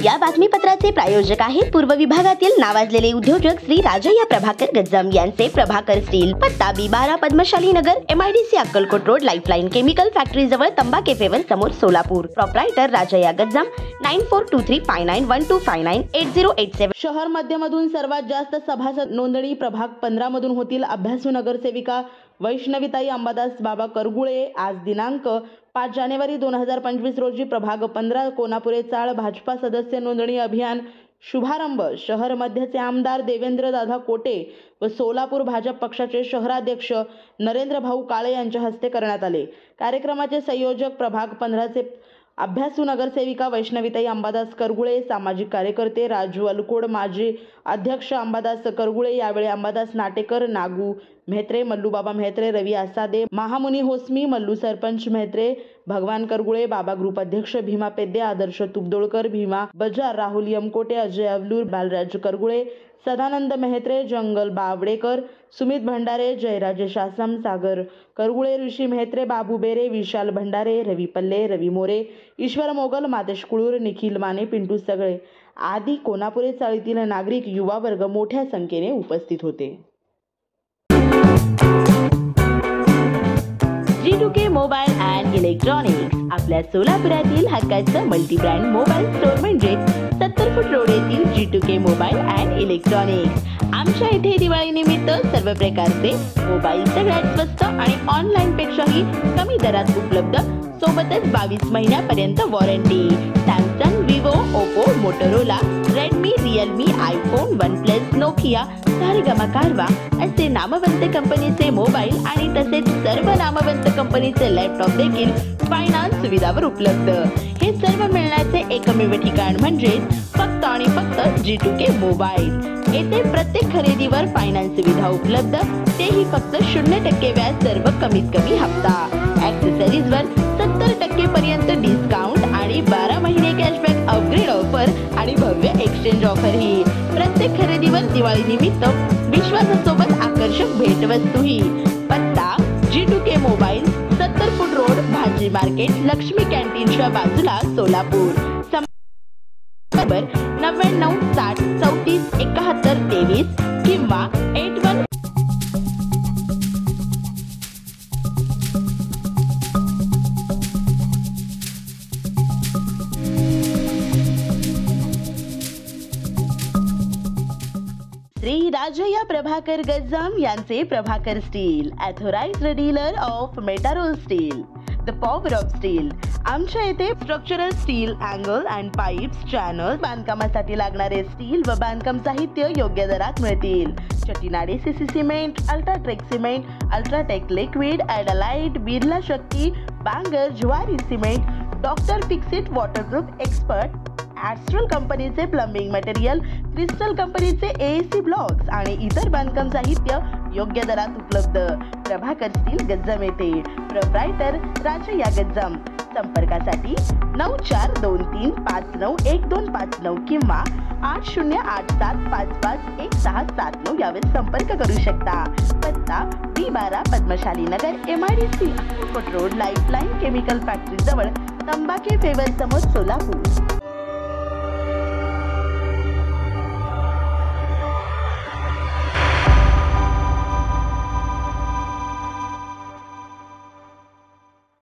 या बातमीपत्राचे प्रायोजक आहेत पूर्व विभागातील नावाजलेले उद्योजक श्री राजय्या प्रभाकर गज्जाम यांचे प्रभाकर स्टील, पत्ता B12 पद्मशाली नगर, MIDC Akkalkot road, lifeline chemical factory जवळ, तंबा कॅफेवर समोर, सोलापूर. प्रोप्रायटर राजय्या गज्जाम, 94235912598087. शहर मध्यमधून सर्वात जास्त सभासद नोंदणी प्रभाग 15 मधून होतील. अभ्यासू नगरसेविका वैष्णवीताई अंबादास बाबा करगुळे आज दिनांक 5 जानेवारी 2025 रोजी प्रभाग 15 कोनापुरे चाळ भाजपा सदस्य नोंदणी अभियान शुभारंभ. शहर मध्यचे आमदार देवेंद्र दादा कोटे व सोलापूर भाजप पक्षाचे शहराध्यक्ष नरेंद्र भाऊ काळे यांच्या हस्ते करण्यात आले. कार्यक्रमाचे संयोजक प्रभाग 15चे अभ्यासू नगरसेविका वैष्णवीताई अंबादास करगुळे, सामाजिक कार्यकर्ते राजू अलकोड, माजी अध्यक्ष अंबादास करगुळे. यावेळी अंबादास नाटेकर, नागू म्हेत्रे, मल्लूबाबा म्हेत्रे, रवी आसादे, महामुनी होसमी, मल्लू सरपंच म्हेत्रे, भगवान करगुळे, बाबा ग्रुप अध्यक्ष भीमा पेद्दे, आदर्श तुपदोळकर, भीमा बजार, राहुल यमकोटे, अजय अवलूर, बालराज करगुळे, सदानंद मेहत्रे, जंगल बावडेकर, सुमित भंडारे, जयराजेश आसम, सागर करगुळे, ऋषी मेहत्रे, बाबू बेरे, विशाल भंडारे, रवी पल्ले, रवी मोरे, ईश्वर मोगल, मादेश कुळूर, निखिल माने, पिंटू सगळे आदी कोनापुरे चाळीतील नागरिक, युवा वर्ग मोठ्या संख्येने उपस्थित होते. G2K मोबाईल अँड इलेक्ट्रॉनिक्स आपल्या सोलापुरातील हक्काचं मल्टी ब्रँड मोबाईल स्टोअर म्हणजे 70 फूट रोड येथील G2K मोबाईल अँड इलेक्ट्रॉनिक्स. आमच्या इथे दिवाळी निमित्त सर्व प्रकारचे मोबाईल सगळ्यात स्वस्त आणि ऑनलाईन पेक्षाही कमी दरात उपलब्ध, सोबतच 22 महिन्यापर्यंत warranty. Samsung, Vivo, Oppo, Motorola, Redmi, Realme, iPhone, OnePlus, Nokia, Saregama कारवा असे नामवंत कंपनीचे मोबाईल आणि तसेच सर्व नामवंत कंपनीचे लॅपटॉप देखील फायनान्स सुविधावर उपलब्ध. हे सर्व मिळण्याचे एकमेव ठिकाण म्हणजे फक्त आणि फक्त G2K मोबाईल. येथे प्रत्येक खरेदीवर फायनान्स सुविधा उपलब्ध, तेही फक्त 0% व्याज, सर्व कमीत कमी हप्ता. ॲक्सेसरीजवर 70% पर्यंत डिस्काउंट आणि 12 महिने कॅशबॅक, अपग्रेड ऑफर आणि भव्य एक्सचेंज ऑफरही. प्रत्येक खरेदीवर दिवाळी निमित्त विश्वासासोबत आकर्षक भेटवस्तूही. पत्ता G2K मोबाईल, 70 फूट रोड, भाजी मार्केट, लक्ष्मी कॅन्टीनच्या बाजूला, सोलापूर. नंबर 99 60 34 71 23 किंवा 81. श्री राजय्या प्रभाकर गज्जाम यांचे Prabhakar steel, authorised dealer of Metarol steel, the power of steel. आमच्या येथे structural steel, angle and pipes, channel, बांधकामासाठी लागणारे स्टील व बांधकाम साहित्य योग्य दरात मिळतील. Chettinad CC cement, UltraTech cement, UltraTech liquid, ॲडालाइट, Birla Shakti, Bangur, Zuari cement, doctor Fixit, waterproof expert, Astral कंपनीचे प्लंबिंग मटेरियल, क्रिस्टल कंपनीचे AAC ब्लॉक्स आणि इतर बांधकाम साहित्य योग्य दरात उपलब्ध. प्रभाकर स्टील गज्जाम येथे. प्रोप्रायटर राजय्या गज्जाम. संपर्कासाठी 9423591259 किंवा 8087551679 यावर संपर्क करू शकता. पत्ता B12 पद्मशाली नगर, MIDC Akkalkot road, lifeline chemical factory जवळ, तंबा कॅफेवर समोर, सोलापूर.